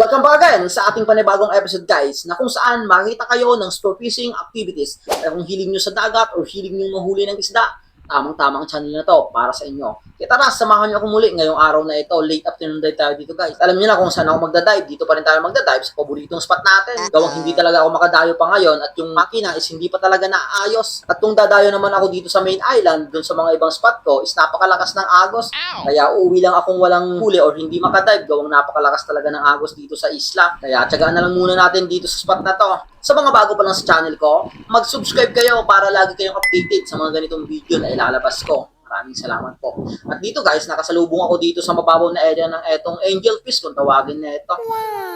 Welcome back again sa ating panibagong episode, guys, na kung saan makikita kayo ng sport fishing activities. Kaya kung hiling nyo sa dagat o hiling nyo mahuli ng isda, tamang-tamang channel na to para sa inyo. Kaya tara, samahan nyo ako muli ngayong araw na ito. Late afternoon dive tayo dito, guys. Alam nyo na kung saan ako magdadive. Dito pa rin tayo magdadive sa paboritong spot natin. Gawang hindi talaga ako makadayo pa ngayon at yung makina is hindi pa talaga naayos. At kung dadayo naman ako dito sa main island, dun sa mga ibang spot ko, is napakalakas ng agos. Kaya uuwi lang akong walang huli or hindi makadive. Gawang napakalakas talaga ng agos dito sa isla. Kaya tsagaan na lang muna natin dito sa spot na to. Sa mga bago pa lang sa channel ko, mag-subscribe kayo para lagi kayong updated sa mga ganitong video na ilalabas ko. Maraming salamat po. At dito, guys, nakasalubong ako dito sa mababaw na area ng etong angelfish kung tawagin na ito.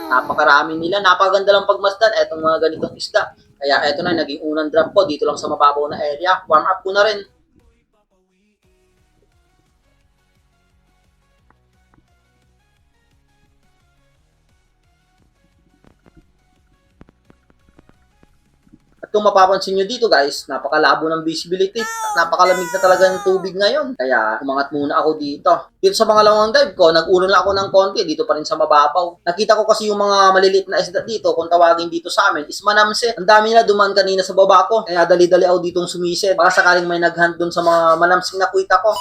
Napakarami nila, napakaganda lang pagmasdan etong mga ganitong isda. Kaya eto na, naging unang drop ko dito lang sa mababaw na area. Warm up ko na rin. Kung mapapansin nyo dito, guys, napakalabo ng visibility at napakalamig na talaga ng tubig ngayon. Kaya umangat muna ako dito. Dito sa mga lawang dive ko, nag-uno lang ako ng konti dito pa rin sa mababaw. Nakita ko kasi yung mga maliliit na isda dito, kung tawagin dito sa amin, is manamse. Ang dami nila duman kanina sa baba ko. Kaya dali-dali ako ditong sumisid. Baka sakaling may naghunt dun sa mga manamsing na kuita ko.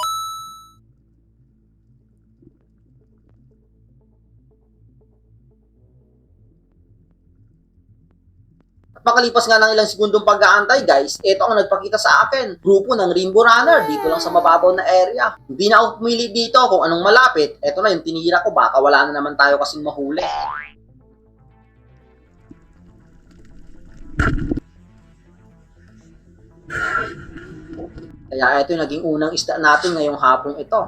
Makalipas nga ng ilang segundong pag-aantay, guys, ito ang nagpakita sa akin. Grupo ng Rainbow Runner dito lang sa mababaw na area. Hindi na ako pumili dito kung anong malapit. Ito na yung tinira ko, baka wala na naman tayo kasing mahuli. Kaya ito yung naging unang isda natin ngayong hapong ito.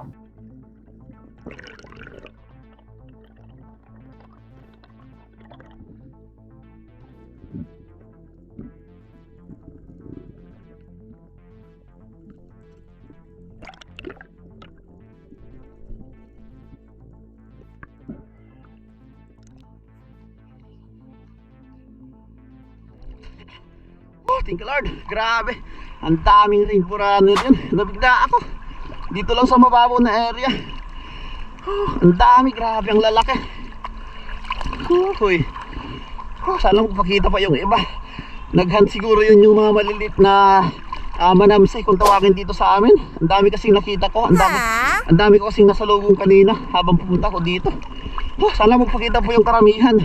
Oh, thank you Lord. Grabe. Ang daming rainbow runner yun. Nabigla ako. Dito lang sa mababaw na area. Oh, ang dami. Grabe ang lalaki. Uy. Oh, sana magpakita pa yung iba. Naghunt siguro yun yung mga malilit na manamsay kung tawagin dito sa amin. Ang dami kasing nakita ko. Ang dami ko kasing nasalubong kanina habang pumunta ko dito. Oh, sana magpakita po yung karamihan.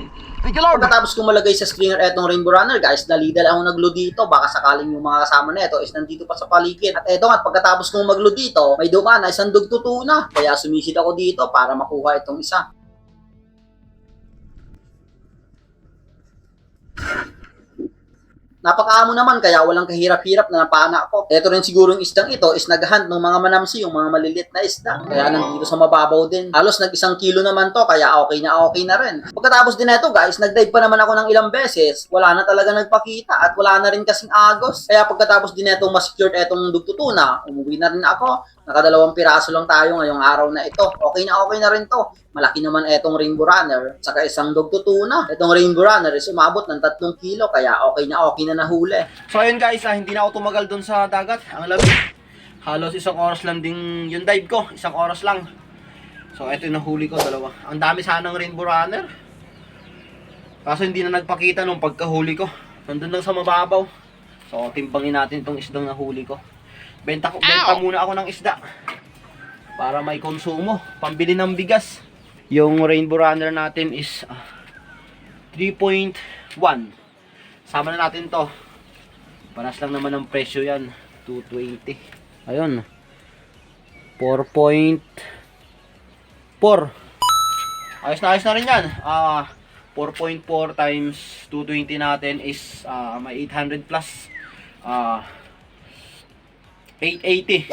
Thank you Lord. Pagkatapos ko malagay sa screener etong Rainbow Runner, guys, dali-dali ako nag-load dito. Baka sakaling yung mga kasama na ito is nandito pa sa paligid. At eto nga, pagkatapos kong mag-load dito, may dumaan na isang dugtutuna. Kaya sumisid ako dito para makuha itong isa. Napakaamo naman kaya walang kahirap-hirap na napana ko. Ito rin siguro yung isdang ito is naghunt ng mga manamsi, yung mga maliliit na isda. Kaya nandito sa mababaw din. Halos nag-1 kilo naman to, kaya okay na rin. Pagkatapos din ito, guys, nag-dive pa naman ako ng ilang beses. Wala na talaga nagpakita at wala na rin kasing agos. Kaya pagkatapos din ito ma-secured etong dugtutuna, umuwi na rin ako. Nakadalawang piraso lang tayo ngayong araw na ito. Okay na rin to. Malaki naman etong Rainbow Runner. Saka isang dugtutuna. Etong Rainbow Runner is umabot ng 3 kilo. Kaya okay na nahuli. So ayun guys, hindi na ako tumagal dun sa dagat. Ang lamig. Halos 1 oras lang din yung dive ko. 1 oras lang. So ito yung nahuli ko, 2. Ang dami sanang Rainbow Runner. Kaso hindi na nagpakita nung pagkahuli ko. Nandun lang sa mababaw. So timbangin natin itong isdang nahuli ko. Benta muna ako ng isda para may konsumo, pambili ng bigas. Yung Rainbow Runner natin is 3.1. Sama na natin to. Paras lang naman ang presyo yan, 220. Ayun, 4.4. Ayos na rin yan. 4.4 times 220 natin is may 800 plus. 880.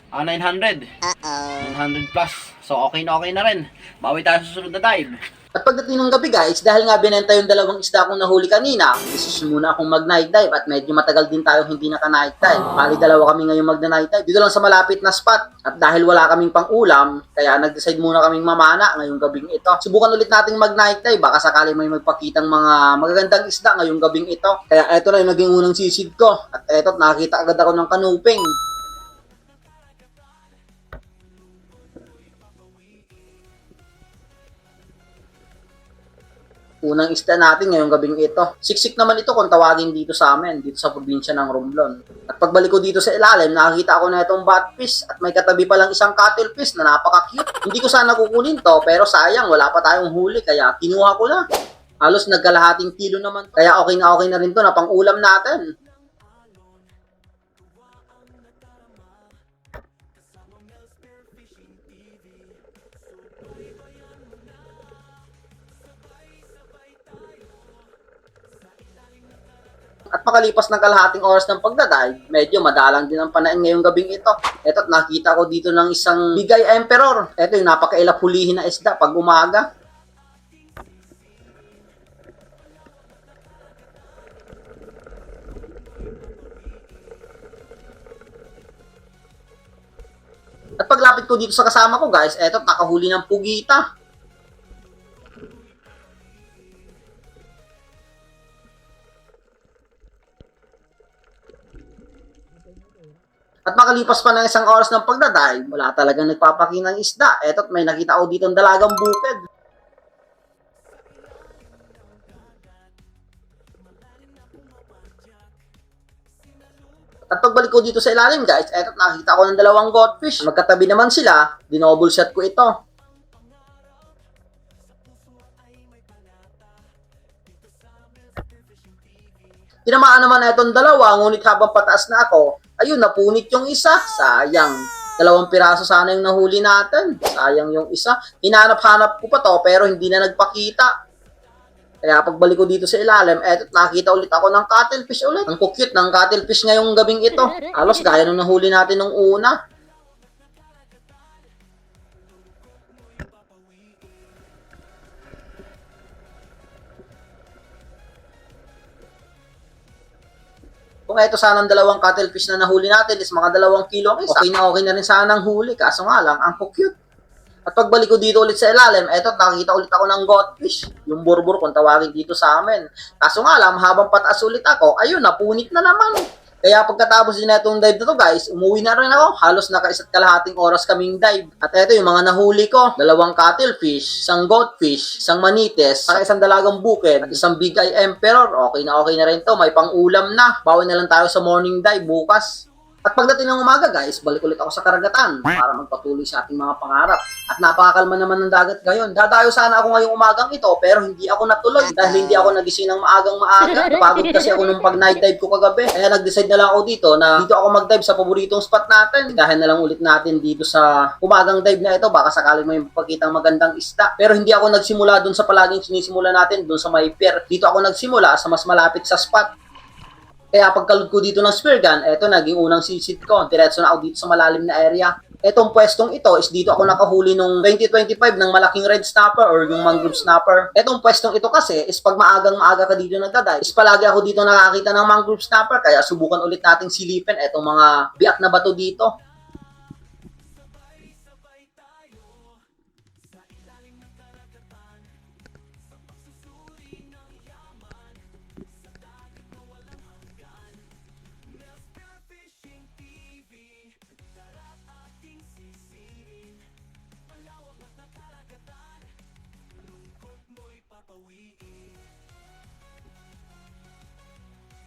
900. 900 plus. So okay na rin. Bawi tayo sa susunod na dive. At pagdating ng gabi guys, dahil nga binenta yung dalawang isda kong nahuli kanina, decision muna akong mag-night dive at medyo matagal din tayo hindi naka-night dive. Bali dalawa kami ngayong magna-night dive. Dito lang sa malapit na spot. At dahil wala kaming pang-ulam, kaya nag-decide muna kaming mamana ngayong gabing ito. Subukan ulit nating mag-night dive. Baka sakali may magpakitang mga magagandang isda ngayong gabing ito. Kaya eto na yung naging unang sisid ko. At eto, nakakita agad ako ng kanuping. Unang isda natin ngayong gabing ito. Siksik naman ito kung tawagin dito sa amin, dito sa probinsya ng Romblon. At pagbalik ko dito sa ilalim, nakakita ako na itong batfish at may katabi palang isang cuttlefish na napaka-cute. Hindi ko sana kukunin to, pero sayang, wala pa tayong huli, kaya kinuha ko na. Halos nagkalahating kilo naman to. Kaya okay na rin to na pang-ulam natin. At makalipas ng kalahating oras ng pagdadive, medyo madalang din ang panain ngayong gabing ito. Eto't nakita ko dito ng isang Bigay Emperor. Ito yung napakailap hulihin na isda pag umaga. At paglapit ko dito sa kasama ko guys, eto't nakahuli ng pugita. At makalipas pa ng isang oras ng pagdadive, wala talagang nagpapakinang isda. Eto't may nakita ko dito ng dalagang bukid. At pagbalik ko dito sa ilalim guys, eto't nakita ko ng dalawang goldfish. Magkatabi naman sila, dinouble shot ko ito. Tinamaan naman na itong dalawa, ngunit habang pataas na ako, ayun, napunit yung isa. Sayang. 2 piraso sana yung nahuli natin. Sayang yung isa. Hinanap-hanap ko pa to, pero hindi na nagpakita. Kaya pagbalik ko dito sa ilalim, eto, nakita ulit ako ng cuttlefish ulit. Ang cute ng cuttlefish ngayong gabing ito. Halos gaya nung nahuli natin nung una. Kung ito sana ang dalawang cuttlefish na nahuli natin is mga 2 kilo ang isa. Okay na rin sana ang huli. Kaso nga lang, ang cute. At pagbalik ko dito ulit sa ilalim, eto, nakakita ulit ako ng goldfish. Yung burbur kung tawagin dito sa amin. Kaso nga lang, habang pataas ulit ako, ayun, napunit na naman. Kaya pagkatapos din na itong dive na to guys, umuwi na rin ako. Halos naka-1 kalahating oras kaming dive. At eto yung mga nahuli ko. 2 cuttlefish, 1 goldfish, 1 manites, saka 1 dalagang bukid, at 1 Bigay Emperor. Okay na rin to. May pang-ulam na. Bawi na lang tayo sa morning dive bukas. At pagdating ng umaga guys, balik ulit ako sa karagatan para magpatuloy sa ating mga pangarap. At napakakalma naman ng dagat ngayon. Dadayo sana ako ngayong umagang ito pero hindi ako natuloy dahil hindi ako nagising ng maaga. Napagod kasi ako nung pag-night dive ko kagabi. Kaya nag-decide na lang ako dito na dito ako mag-dive sa paboritong spot natin. Dahil na lang ulit natin dito sa umagang dive na ito. Baka sakaling may mapakitang magandang isda. Pero hindi ako nagsimula dun sa palaging sinisimula natin dun sa may pier. Dito ako nagsimula sa mas malapit sa spot. Kaya pagkalod ko dito ng spear gun, eto naging unang sisid ko. Diretso na ako dito sa malalim na area. Etong pwestong ito is dito ako nakahuli nung 2025 ng malaking red snapper or yung mangrove snapper. Etong pwestong ito kasi is pag maaga ka dito nagdadive, is palagi ako dito nakakita ng mangrove snapper. Kaya subukan ulit nating silipin etong mga biak na bato dito.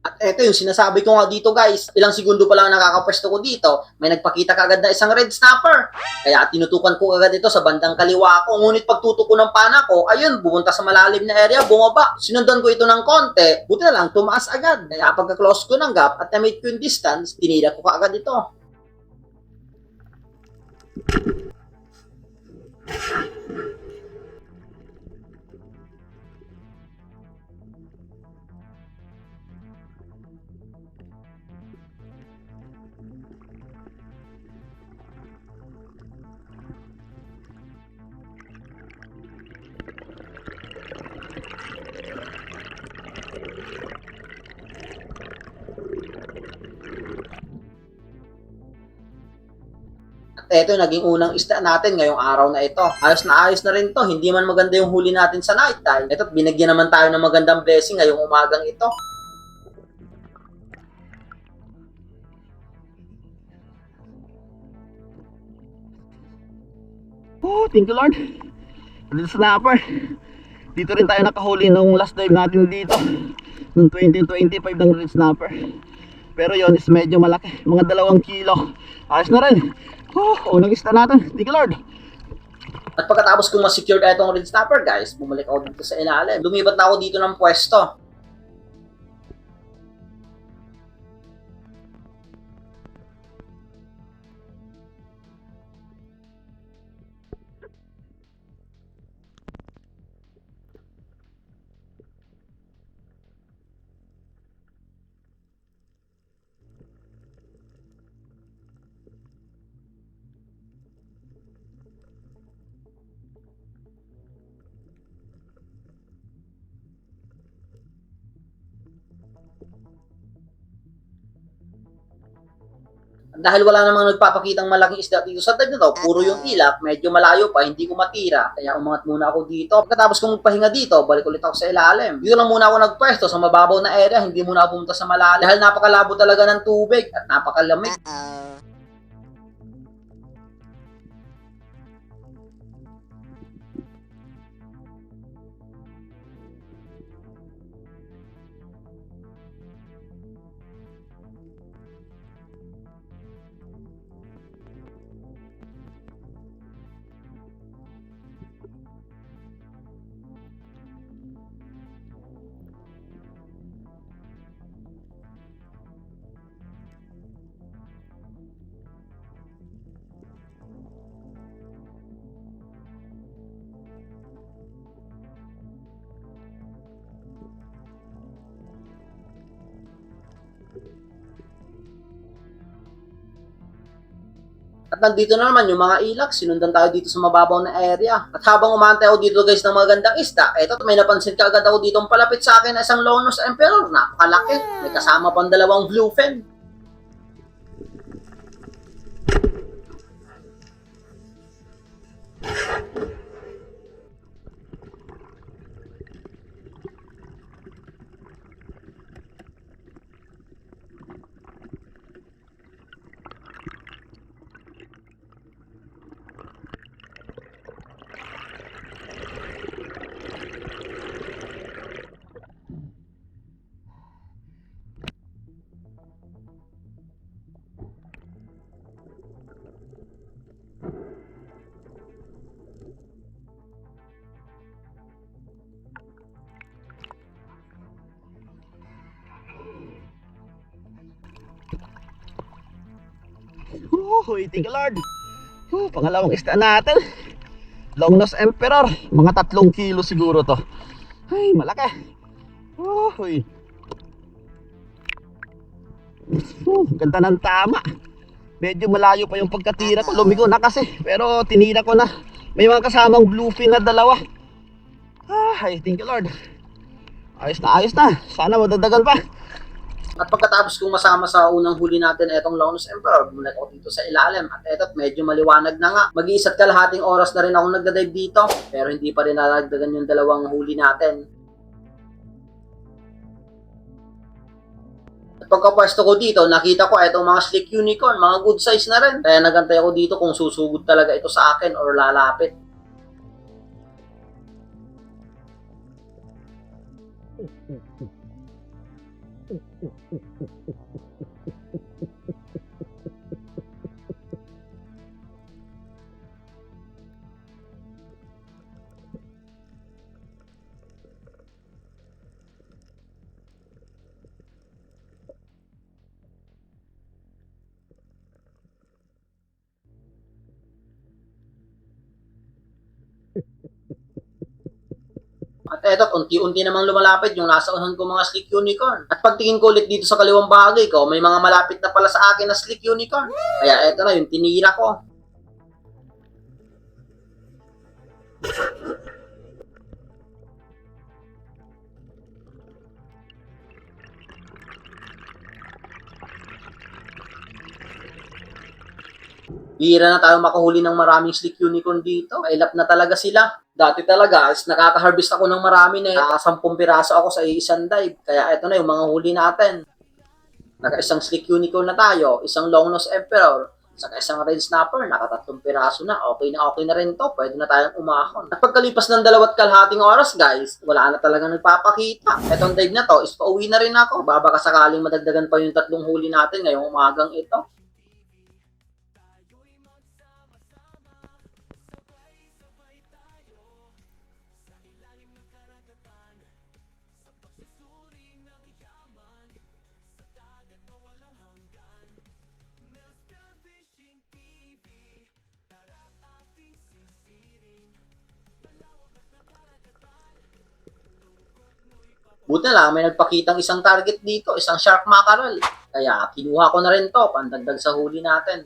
At eto yung sinasabi ko nga dito guys, ilang segundo pa lang nakakapwesto ko dito, may nagpakita kagad na isang red snapper. Kaya tinutukan ko agad ito sa bandang kaliwa ko. Ngunit pagtutok ko ng pana ko, ayun, bumunta sa malalim na area, bumaba. Sinundan ko ito ng konti, buti na lang tumaas agad. Kaya pagka-close ko ng gap at na-mate ko yung distance, tinila ko kaagad ito. At eto yung naging unang isda natin ngayong araw na ito. Ayos na rin to. Hindi man maganda yung huli natin sa night time. Eto't binigyan naman tayo ng magandang blessing ngayong umagang ito. Oh, thank you Lord. Little snapper. Dito rin tayo nakahuli nung last dive natin dito. Nung 2025 ng red snapper. Pero yon is medyo malaki. Mga 2 kilo. Ayos na rin. Unang isda natin. Thank you Lord. At pagkatapos kong ma-secure itong red snapper guys, bumalik ako dito sa ilalim. Lumipat na ako dito ng pwesto. Dahil wala namang nagpapakitang malaking isda dito sa dive na to, puro yung ilak, medyo malayo pa, hindi ko matira. Kaya umangat muna ako dito. Pagkatapos kong magpahinga dito, balik ulit ako sa ilalim. Dito lang muna ako nagpwesto sa mababaw na area, hindi muna ako pumunta sa malalim. Dahil napakalabo talaga ng tubig at napakalamig. At nandito na naman yung mga ilak, sinundan tayo dito sa mababaw na area. At habang umantay ako dito guys ng magandang isda, eto may napansin ka agad ako dito palapit sa akin na isang Longnose Emperor. Napakalaki, may kasama pang 2 bluefin. Thank you Lord. Pangalawang isda natin. Longnose Emperor. Mga 3 kilo siguro to. Ay, malaki. Ganda ng tama. Medyo malayo pa yung pagkatira ko. Lumigo na kasi. Pero tinira ko na. May mga kasamang bluefin na 2. Ay, thank you Lord. Ayos na. Sana madagdagan pa. At pagkatapos kong masama sa unang huli natin etong Longnose Emperor, bumalik ako dito sa ilalim. At eto't medyo maliwanag na nga. Mag-iisa't kalahating oras na rin ako nagdadive dito. Pero hindi pa rin nalagdagan yung 2 huli natin. At pagkapwesto ko dito, nakita ko etong mga slick unicorn, mga good size na rin. Kaya nagantay ako dito kung susugod talaga ito sa akin or lalapit. At eto, unti-unti namang lumalapit yung nasa unahan ko mga slick unicorn. At pagtingin ko ulit dito sa kaliwang bagay ko, may mga malapit na pala sa akin na slick unicorn. Kaya eto na yung tinira ko. Bihira na tayo makahuli ng maraming slick unicorn dito. Kailap na talaga sila. Dati talaga, is nakaka-harvest ako ng marami na 10 piraso ako sa isang dive. Kaya ito na yung mga huli natin. Naka-isang slick unicorn na tayo, isang long nose emperor, saka isang red snapper, naka-3 piraso na. Okay na rin to. Pwede na tayong umahon. At pagkalipas ng 2.5 oras, guys, wala na talaga nagpapakita. Etong dive na to, is pauwi na rin ako. Baka sakaling madagdagan pa yung 3 huli natin ngayong umagang ito. Buti na lang, may nagpakitang isang target dito, isang shark mackerel. Kaya kinuha ko na rin to, pandagdag sa huli natin.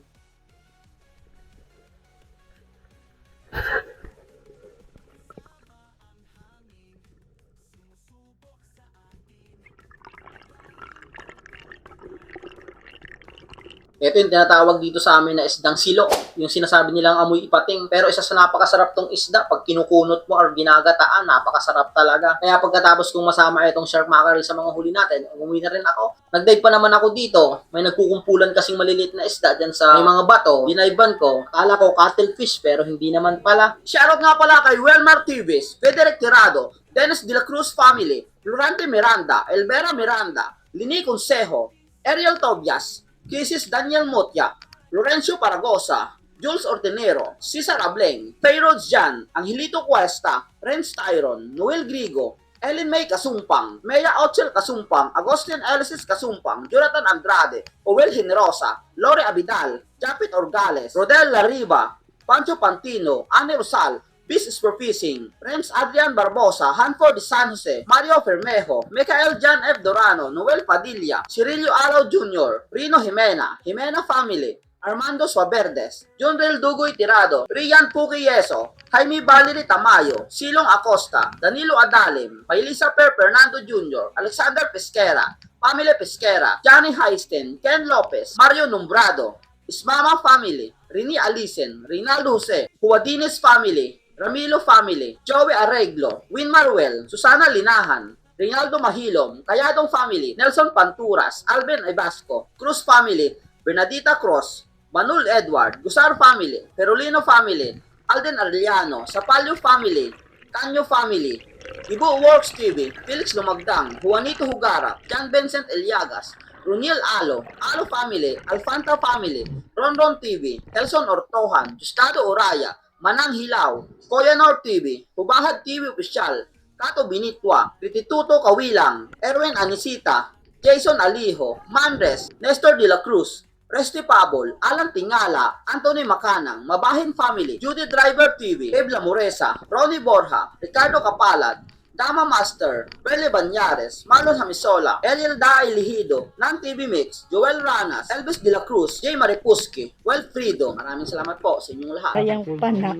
Ito yung tinatawag dito sa amin na isdang silo. Yung sinasabi nilang amoy ipating. Pero isa sa napakasarap tong isda. Pag kinukunot mo or ginagataan, napakasarap talaga. Kaya pagkatapos kong masama itong shark mackerel sa mga huli natin, umuwi na rin ako. Nag-dive pa naman ako dito. May nagkukumpulan kasing maliliit na isda dyan sa may mga bato. Dinaiban ko. Akala ko cuttlefish pero hindi naman pala. Shoutout nga pala kay Welmar Tibes, Federic Tirado, Dennis de la Cruz family, Florante Miranda, Elvera Miranda, Lini Consejo, Ariel Tobias, Kisses Daniel Motya, Lorenzo Paragosa, Jules Ortenero, Cesar Ableng, Fayrods Jan, Angelito Cuesta, Renz Tyron, Noel Grigo, Ellen May Kasumpang, Mea Ochel Kasumpang, Agustin Elisis Kasumpang, Jonathan Andrade, Owel Generosa, Lore Abidal, Japit Orgales, Rodel Lariba, Pancho Pantino, Anne Rosal, Bis Superfishing, Rems Adrian Barbosa, Hanford de San Jose, Mario Fermejo, Michael Jan F. Dorano, Noel Padilla, Cirilio Araw Jr., Rino Jimena, Jimena Family, Armando Suaverdes, John Rel Dugoy Tirado, Rian Puki Yeso, Jaime Valerie Tamayo, Silong Acosta, Danilo Adalim, Pailisa Per Fernando Jr., Alexander Pesquera, Pamela Pesquera, Johnny Heisten, Ken Lopez, Mario Nombrado, Ismama Family, Rini Alisen, Rinaldo Jose, Huadines Family, Ramilo Family, Joey Arreglo, Win Maruel, Susana Linahan, Reynaldo Mahilom, Kayadong Family, Nelson Panturas, Alvin Ibasco, Cruz Family, Bernadita Cruz, Manul Edward, Gusar Family, Perolino Family, Alden Arellano, Sapalyo Family, Canyo Family, Ibu Works TV, Felix Lumagdang, Juanito Hugara, John Vincent Eliagas, Runiel Alo, Alo Family, Alfanta Family, Rondon TV, Elson Ortohan, Justado Oraya, Manang Hilaw, Koyanor TV, Hubahad TV Official, Kato Binitwa, Ritituto Kawilang, Erwin Anisita, Jason Alijo, Manres, Nestor de la Cruz, Resty Pabol, Alan Tingala, Anthony Macanang, Mabahin Family, Judy Driver TV, Ebla Moresa, Ronnie Borja, Ricardo Kapalad, Dama Master, Bele Banyares, Marlon Hamisola, Eliel Da Elihido, Nan TV Mix, Joel Ranas, Elvis de la Cruz, Jay Maripuski, Wilfrido. Maraming salamat po sa inyong lahat. Kayang panak.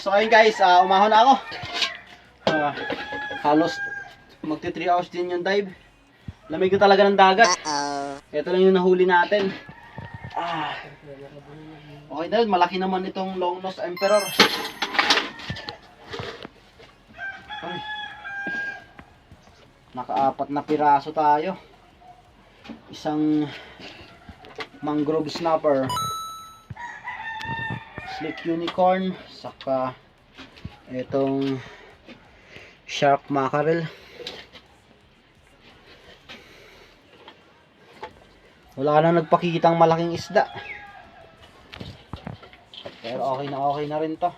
So ayun guys, umahon na ako. Halos magti 3 hours din yung dive. Lamig na talaga ng dagat. Ito lang yung nahuli natin. Okay na, malaki naman itong long nose emperor. Ay. Naka-4 na piraso tayo. Isang mangrove snapper, slick unicorn, saka itong shark mackerel. Wala na nagpakitang malaking isda. Pero okay na rin to.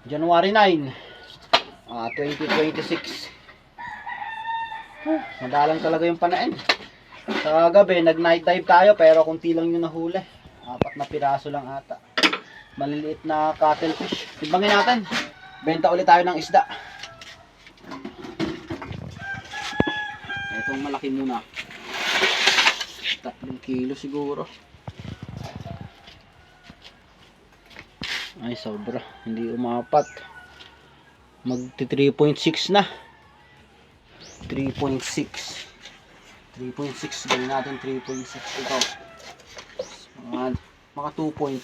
January 9, 2026. Madalang talaga yung panain. Sa gabi, nag-night dive tayo pero kunti lang yung nahuli. 4 na piraso lang ata. Maliliit na cuttlefish. Timbangin natin. Benta ulit tayo ng isda. Itong malaki muna. 3 kilo siguro. Ay, sobra. Hindi umapat. Magti 3.6 na. 3.6. 3.6. Gawin natin 3.6 ito. Mga 2.5.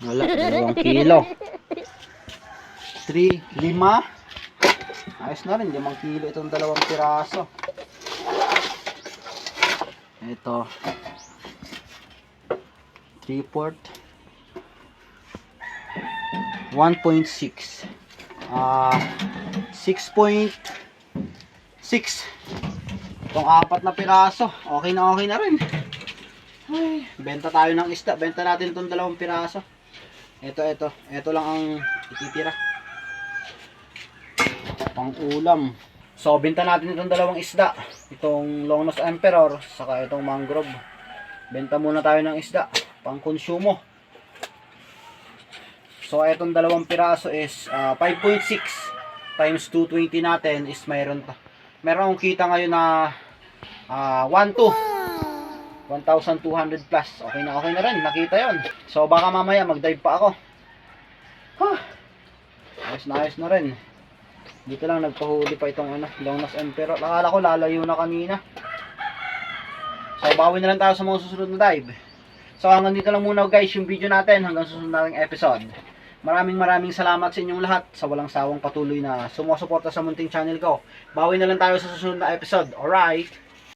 Wala, 2 kilo. 3, 5. Ayos na rin, 5 kilo itong 2 piraso. Ito. 3/4. 1.6. 6.6. Itong 4 na piraso. Okay na rin. Ay, benta tayo ng isda. Benta natin itong 2 piraso. Ito lang ang ititira. Pang ulam. So, benta natin itong 2 isda. Itong Longnose Emperor, saka itong mangrove. Benta muna tayo ng isda. Pang konsumo. So, itong 2 piraso is 5.6 times 220 natin is meron akong kita ngayon na 1,200 plus. Okay na rin. Nakita yon. So, baka mamaya mag-dive pa ako. Ayos na rin. Dito lang nagpahuli pa itong Longnose Emperor. Akala ko lalayo na kanina. So, bawi na lang tayo sa mga susunod na dive. So, hanggang dito lang muna guys yung video natin. Hanggang susunod nating episode. Maraming salamat sa inyong lahat sa walang sawang patuloy na sumusuporta sa munting channel ko. Bawi na lang tayo sa susunod na episode. Alright?